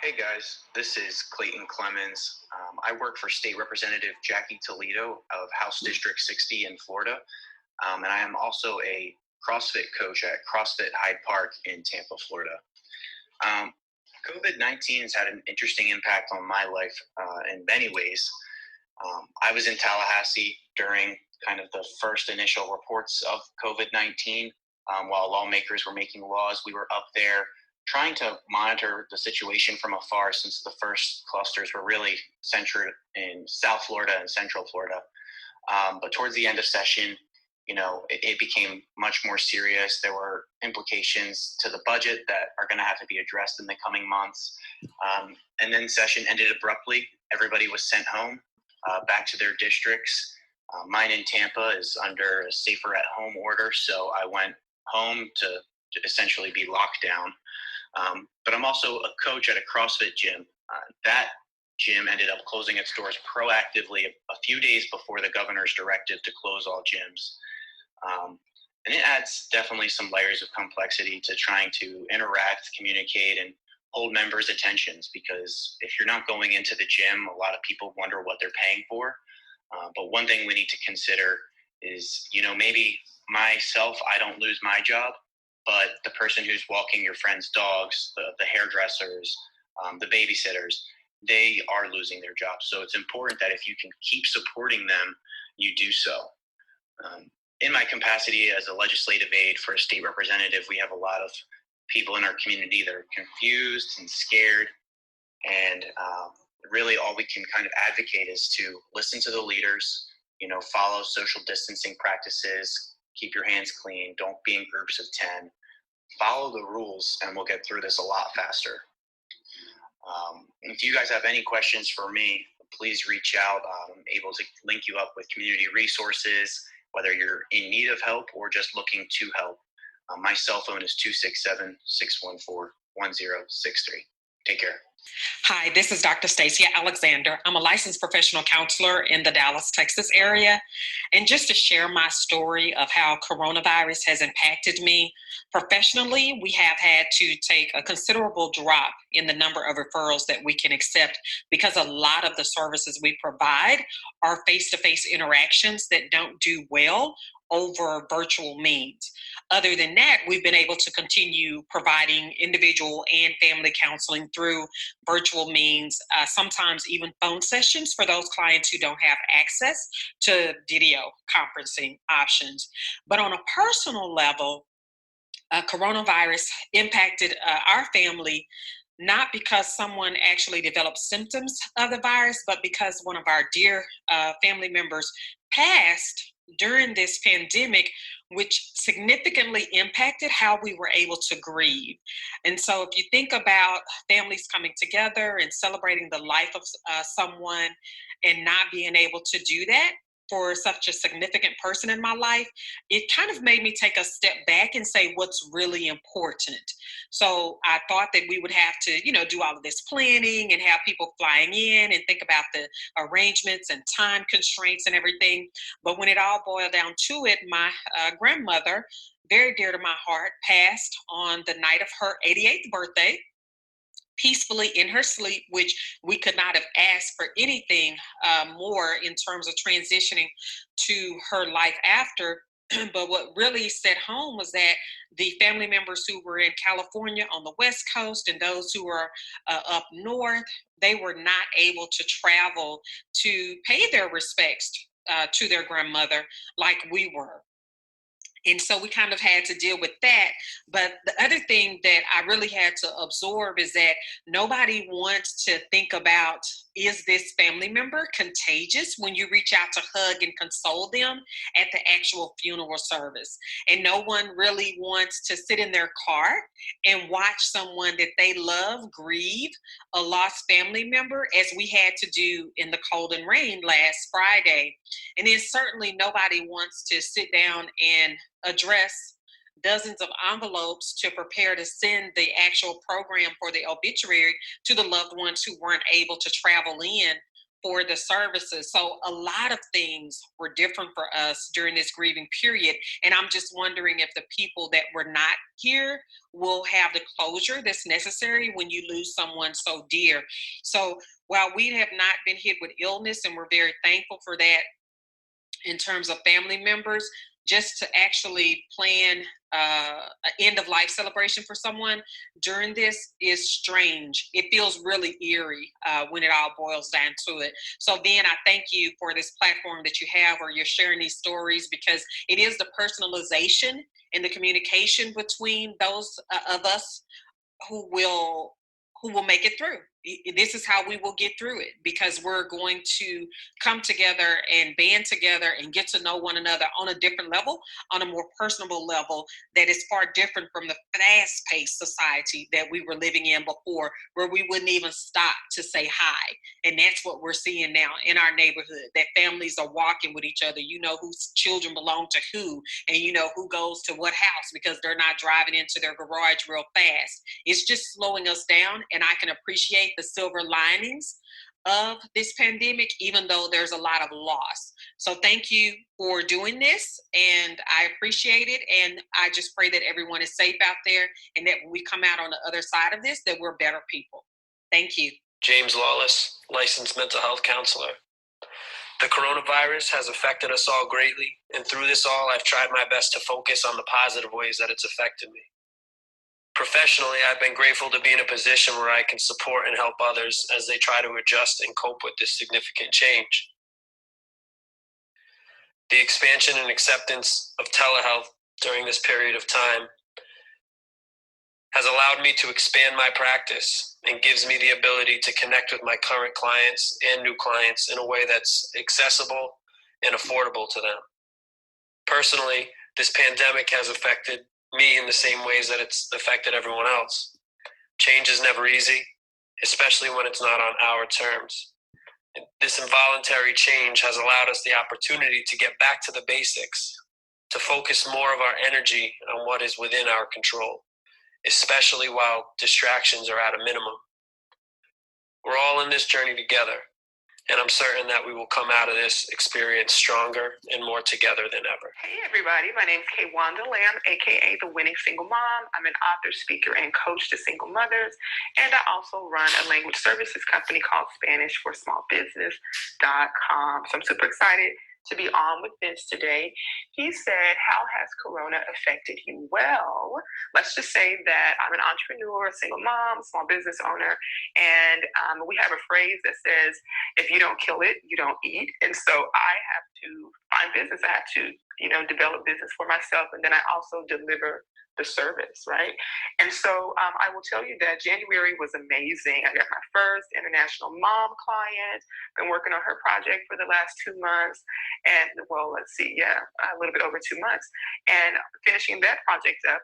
Hey guys, this is Clayton Clemens. I work for State Representative Jackie Toledo of House District 60 in Florida, and I am also a CrossFit coach at CrossFit Hyde Park in Tampa, Florida. Um, COVID-19 has had an interesting impact on my life in many ways. I was in Tallahassee during kind of the first initial reports of COVID-19. While lawmakers were making laws, we were up there trying to monitor the situation from afar since the first clusters were really centered in South Florida and Central Florida. But towards the end of session, it became much more serious. There were implications to the budget that are going to have to be addressed in the coming months. And then session ended abruptly. Everybody was sent home, back to their districts. Mine in Tampa is under a safer at home order, so I went home to essentially be locked down. But I'm also a coach at a CrossFit gym. That gym ended up closing its doors proactively a few days before the governor's directive to close all gyms. And it adds definitely some layers of complexity to trying to interact, communicate, and hold members' attentions, because if you're not going into the gym, a lot of people wonder what they're paying for. But one thing we need to consider is, maybe myself, I don't lose my job, but the person who's walking your friend's dogs, the hairdressers, the babysitters, they are losing their jobs. So it's important that if you can keep supporting them, you do so. In my capacity as a legislative aide for a state representative, we have a lot of people in our community that are confused and scared. And really all we can kind of advocate is to listen to the leaders, follow social distancing practices, keep your hands clean, don't be in groups of 10, follow the rules, and we'll get through this a lot faster. If you guys have any questions for me, please reach out. I'm able to link you up with community resources, whether you're in need of help or just looking to help. My cell phone is 267-614-1063. Take care. Hi, this is Dr. Stacia Alexander. I'm a licensed professional counselor in the Dallas, Texas area. And just to share my story of how coronavirus has impacted me professionally, we have had to take a considerable drop in the number of referrals that we can accept, because a lot of the services we provide are face-to-face interactions that don't do well over virtual means. Other than that, we've been able to continue providing individual and family counseling through virtual means, sometimes even phone sessions for those clients who don't have access to video conferencing options. But on a personal level, coronavirus impacted our family, not because someone actually developed symptoms of the virus, but because one of our dear family members passed during this pandemic, which significantly impacted how we were able to grieve. And so if you think about families coming together and celebrating the life of someone and not being able to do that for such a significant person in my life, it kind of made me take a step back and say what's really important. So I thought that we would have to, do all of this planning and have people flying in and think about the arrangements and time constraints and everything. But when it all boiled down to it, my grandmother, very dear to my heart, passed on the night of her 88th birthday, peacefully in her sleep, which we could not have asked for anything more in terms of transitioning to her life after. But what really set home was that the family members who were in California on the West Coast and those who were up north, they were not able to travel to pay their respects to their grandmother like we were. And so we kind of had to deal with that. But the other thing that I really had to absorb is that nobody wants to think about, is this family member contagious when you reach out to hug and console them at the actual funeral service? And no one really wants to sit in their car and watch someone that they love grieve a lost family member, as we had to do in the cold and rain last Friday. And then certainly nobody wants to sit down and address dozens of envelopes to prepare to send the actual program for the obituary to the loved ones who weren't able to travel in for the services. So a lot of things were different for us during this grieving period. And I'm just wondering if the people that were not here will have the closure that's necessary when you lose someone so dear. So while we have not been hit with illness, and we're very thankful for that in terms of family members, just to actually plan an end of life celebration for someone during this is strange. It feels really eerie when it all boils down to it. So then I thank you for this platform that you have where you're sharing these stories, because it is the personalization and the communication between those of us who will make it through. This is how we will get through it, because we're going to come together and band together and get to know one another on a different level, on a more personable level that is far different from the fast-paced society that we were living in before, where we wouldn't even stop to say hi. And that's what we're seeing now in our neighborhood, that families are walking with each other. You know whose children belong to who, and you know who goes to what house, because they're not driving into their garage real fast. It's just slowing us down, and I can appreciate the silver linings of this pandemic, even though there's a lot of loss. So thank you for doing this, and I appreciate it. And I just pray that everyone is safe out there, and that when we come out on the other side of this, that we're better people. Thank you. James Lawless, licensed mental health counselor. The coronavirus has affected us all greatly, and through this all, I've tried my best to focus on the positive ways that it's affected me. Professionally, I've been grateful to be in a position where I can support and help others as they try to adjust and cope with this significant change. The expansion and acceptance of telehealth during this period of time has allowed me to expand my practice and gives me the ability to connect with my current clients and new clients in a way that's accessible and affordable to them. Personally, this pandemic has affected me in the same ways that it's affected everyone else. Change is never easy, especially when it's not on our terms. And this involuntary change has allowed us the opportunity to get back to the basics, to focus more of our energy on what is within our control, especially while distractions are at a minimum. We're all in this journey together, and I'm certain that we will come out of this experience stronger and more together than ever. Hey everybody, my name is Kaywanda, aka The Winning Single Mom. I'm an author, speaker, and coach to single mothers, and I also run a language services company called SpanishForSmallBusiness.com. So I'm super excited to be on with Vince today. He said, how has Corona affected you? Well, let's just say that I'm an entrepreneur, a single mom, small business owner, and we have a phrase that says, if you don't kill it, you don't eat. And so I have to find business. I have to, develop business for myself, and then I also deliver the service, right? And so I will tell you that January was amazing. I got my first international mom client, been working on her project for the last 2 months, and a little bit over 2 months. And finishing that project up,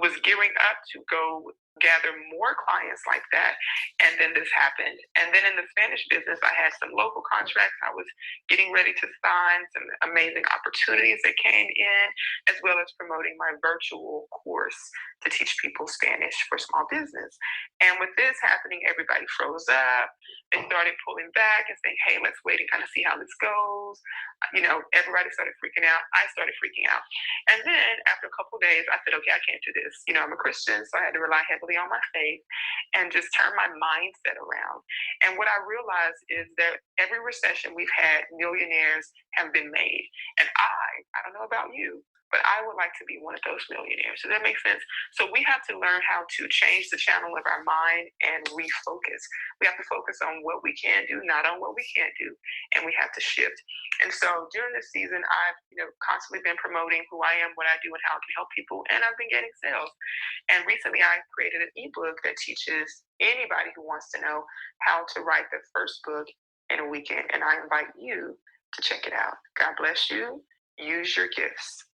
was gearing up to go gather more clients like that. And then this happened. And then in the Spanish business, I had some local contracts. I was getting ready to sign some amazing opportunities that came in, as well as promoting my virtual course to teach people Spanish for small business. And with this happening, everybody froze up. They started pulling back and saying, hey, let's wait and kind of see how this goes. Everybody started freaking out. I started freaking out. And then after a couple of days, I said, okay, I can't do this. I'm a Christian, so I had to rely heavily on my faith and just turn my mindset around. And what I realized is that every recession we've had, millionaires have been made. And I don't know about you, but I would like to be one of those millionaires. Does that make sense? So we have to learn how to change the channel of our mind and refocus. We have to focus on what we can do, not on what we can't do. And we have to shift. And so during this season, I've constantly been promoting who I am, what I do, and how I can help people. And I've been getting sales. And recently I created an ebook that teaches anybody who wants to know how to write their first book in a weekend. And I invite you to check it out. God bless you. Use your gifts.